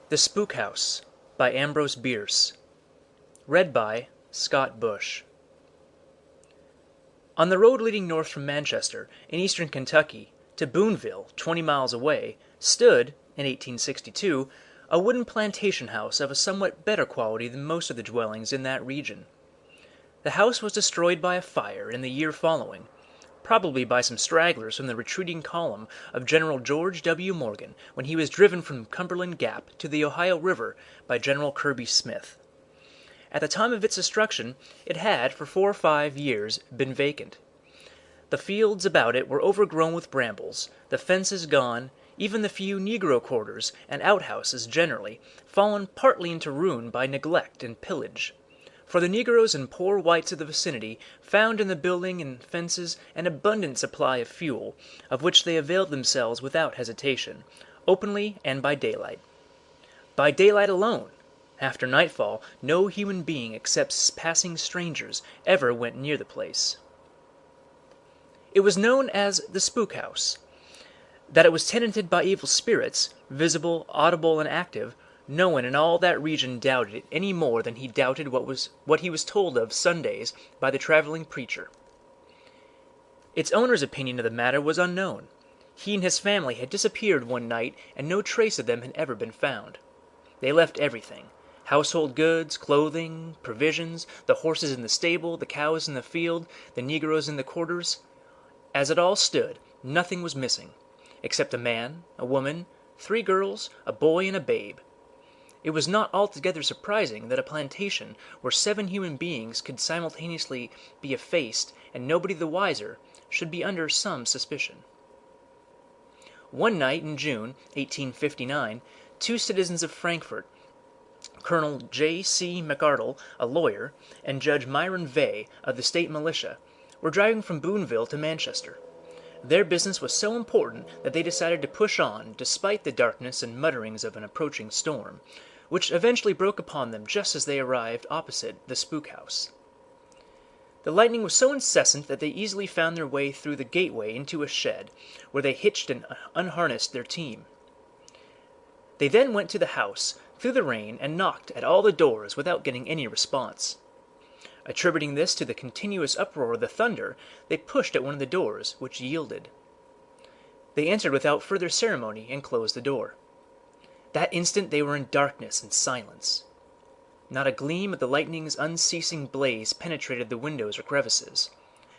The Spook House by Ambrose Bierce. Read by Scott Bush. On the road leading north from Manchester, in eastern Kentucky, to Boonville, 20 miles away, stood, in 1862, a wooden plantation house of a somewhat better quality than most of the dwellings in that region. The house was destroyed by a fire in the year following, probably by some stragglers from the retreating column of General George W. Morgan when he was driven from Cumberland Gap to the Ohio River by General Kirby Smith. At the time of its destruction, it had, for 4 or 5 years, been vacant. The fields about it were overgrown with brambles, the fences gone, even the few negro quarters and outhouses generally, fallen partly into ruin by neglect and pillage. For the negroes and poor whites of the vicinity found in the building and fences an abundant supply of fuel, of which they availed themselves without hesitation, openly and by daylight. By daylight alone. After nightfall, no human being except passing strangers ever went near the place. It was known as the Spook House. That it was tenanted by evil spirits, visible, audible, and active, no one in all that region doubted it any more than he doubted what he was told of Sundays by the traveling preacher. Its owner's opinion of the matter was unknown. He and his family had disappeared one night, and no trace of them had ever been found. They left everything: household goods, clothing, provisions, the horses in the stable, the cows in the field, the negroes in the quarters. As it all stood, nothing was missing, except a man, a woman, 3 girls, a boy, and a babe. It was not altogether surprising that a plantation where 7 human beings could simultaneously be effaced and nobody the wiser should be under some suspicion. One night in June, 1859, 2 citizens of Frankfort, Colonel J. C. McArdle, a lawyer, and Judge Myron Vey of the state militia, were driving from Boonville to Manchester. Their business was so important that they decided to push on despite the darkness and mutterings of an approaching storm, which eventually broke upon them just as they arrived opposite the Spook House. The lightning was so incessant that they easily found their way through the gateway into a shed, where they hitched and unharnessed their team. They then went to the house, through the rain, and knocked at all the doors without getting any response. Attributing this to the continuous uproar of the thunder, they pushed at one of the doors, which yielded. They entered without further ceremony and closed the door. That instant they were in darkness and silence. Not a gleam of the lightning's unceasing blaze penetrated the windows or crevices.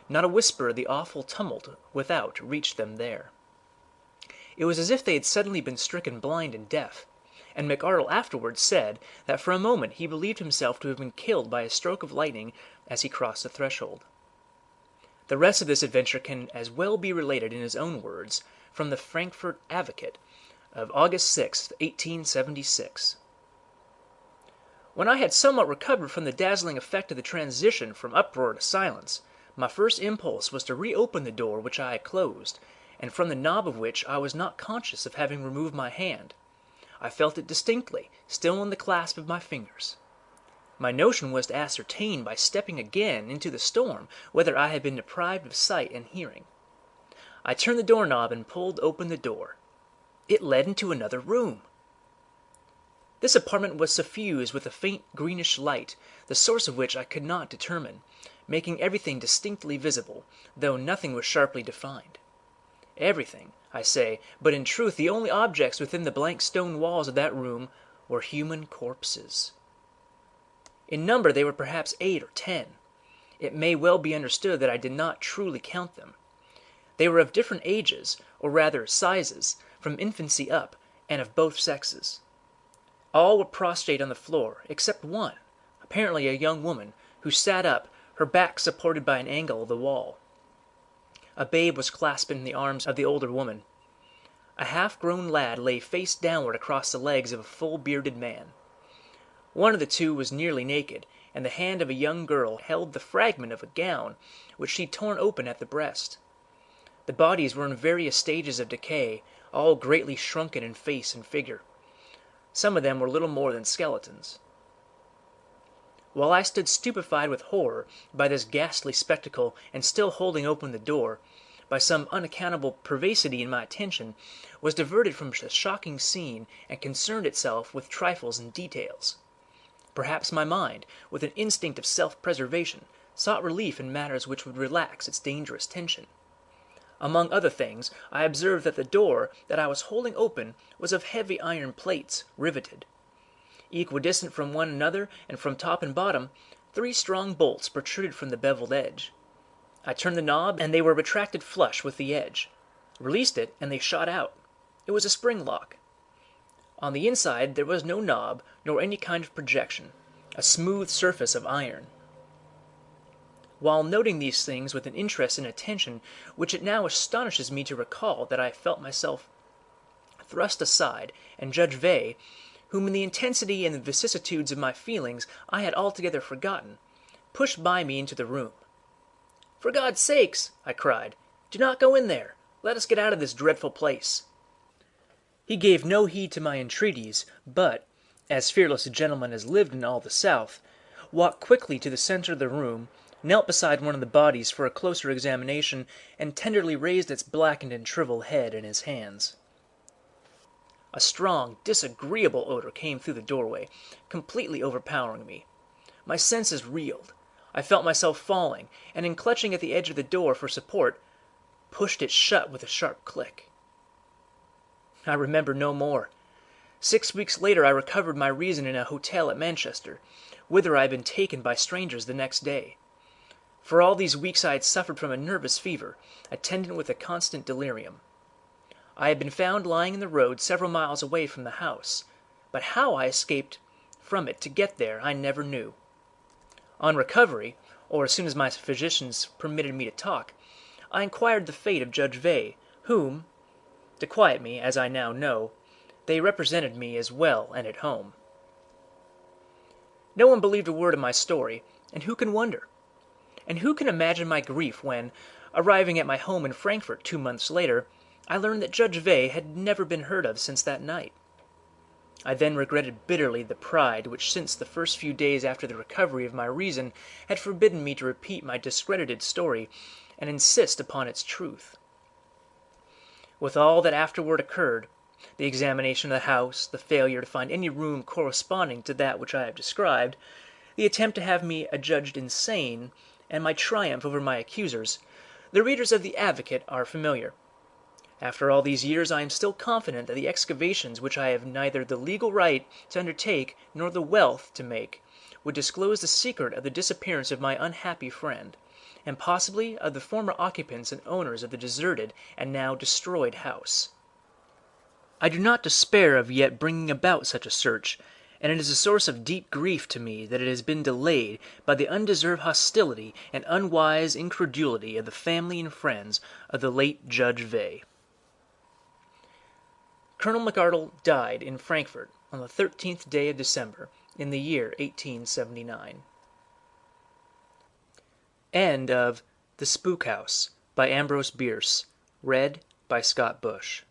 Not a whisper of the awful tumult without reached them there. It was as if they had suddenly been stricken blind and deaf, and McArdle afterwards said that for a moment he believed himself to have been killed by a stroke of lightning as he crossed the threshold. The rest of this adventure can as well be related in his own words from the Frankfort Advocate of August 6, 1876. When I had somewhat recovered from the dazzling effect of the transition from uproar to silence, my first impulse was to reopen the door which I had closed, and from the knob of which I was not conscious of having removed my hand. I felt it distinctly, still in the clasp of my fingers. My notion was to ascertain by stepping again into the storm whether I had been deprived of sight and hearing. I turned the doorknob and pulled open the door. It led into another room. This apartment was suffused with a faint greenish light, the source of which I could not determine, making everything distinctly visible, though nothing was sharply defined. Everything, I say, but in truth the only objects within the blank stone walls of that room were human corpses. In number they were perhaps 8 or 10. It may well be understood that I did not truly count them. They were of different ages, or rather sizes, from infancy up, and of both sexes. All were prostrate on the floor, except one, apparently a young woman, who sat up, her back supported by an angle of the wall. A babe was clasped in the arms of the older woman. A half-grown lad lay face downward across the legs of a full-bearded man. One of the 2 was nearly naked, and the hand of a young girl held the fragment of a gown which she had torn open at the breast. The bodies were in various stages of decay, all greatly shrunken in face and figure. Some of them were little more than skeletons. While I stood stupefied with horror by this ghastly spectacle and still holding open the door, by some unaccountable perversity in my attention, was diverted from the shocking scene and concerned itself with trifles and details. Perhaps my mind, with an instinct of self-preservation, sought relief in matters which would relax its dangerous tension. Among other things, I observed that the door that I was holding open was of heavy iron plates, riveted. Equidistant from one another and from top and bottom, 3 strong bolts protruded from the beveled edge. I turned the knob, and they were retracted flush with the edge. Released it, and they shot out. It was a spring lock. On the inside there was no knob, nor any kind of projection, a smooth surface of iron. While noting these things with an interest and attention which it now astonishes me to recall that I felt myself thrust aside, and Judge Veigh, whom in the intensity and the vicissitudes of my feelings I had altogether forgotten, pushed by me into the room. "For God's sakes," I cried, "do not go in there. Let us get out of this dreadful place." He gave no heed to my entreaties, but, as fearless a gentleman as lived in all the South, walked quickly to the center of the room, knelt beside one of the bodies for a closer examination, and tenderly raised its blackened and shriveled head in his hands. A strong, disagreeable odor came through the doorway, completely overpowering me. My senses reeled. I felt myself falling, and in clutching at the edge of the door for support, pushed it shut with a sharp click. I remember no more. 6 weeks later I recovered my reason in a hotel at Manchester, whither I had been taken by strangers the next day. For all these weeks I had suffered from a nervous fever, attendant with a constant delirium. I had been found lying in the road several miles away from the house, but how I escaped from it to get there I never knew. On recovery, or as soon as my physicians permitted me to talk, I inquired the fate of Judge Veigh, whom, to quiet me, as I now know, they represented me as well and at home. No one believed a word of my story, and who can wonder? And who can imagine my grief when, arriving at my home in Frankfort 2 months later, I learned that Judge Veigh had never been heard of since that night. I then regretted bitterly the pride which since the first few days after the recovery of my reason had forbidden me to repeat my discredited story and insist upon its truth. With all that afterward occurred, the examination of the house, the failure to find any room corresponding to that which I have described, the attempt to have me adjudged insane, and my triumph over my accusers, the readers of the Advocate are familiar. After all these years I am still confident that the excavations which I have neither the legal right to undertake nor the wealth to make would disclose the secret of the disappearance of my unhappy friend, and possibly of the former occupants and owners of the deserted and now destroyed house. I do not despair of yet bringing about such a search, and it is a source of deep grief to me that it has been delayed by the undeserved hostility and unwise incredulity of the family and friends of the late Judge Veigh. Colonel McArdle died in Frankfort on the 13th day of December in the year 1879. End of The Spook House by Ambrose Bierce, read by Scott Bush.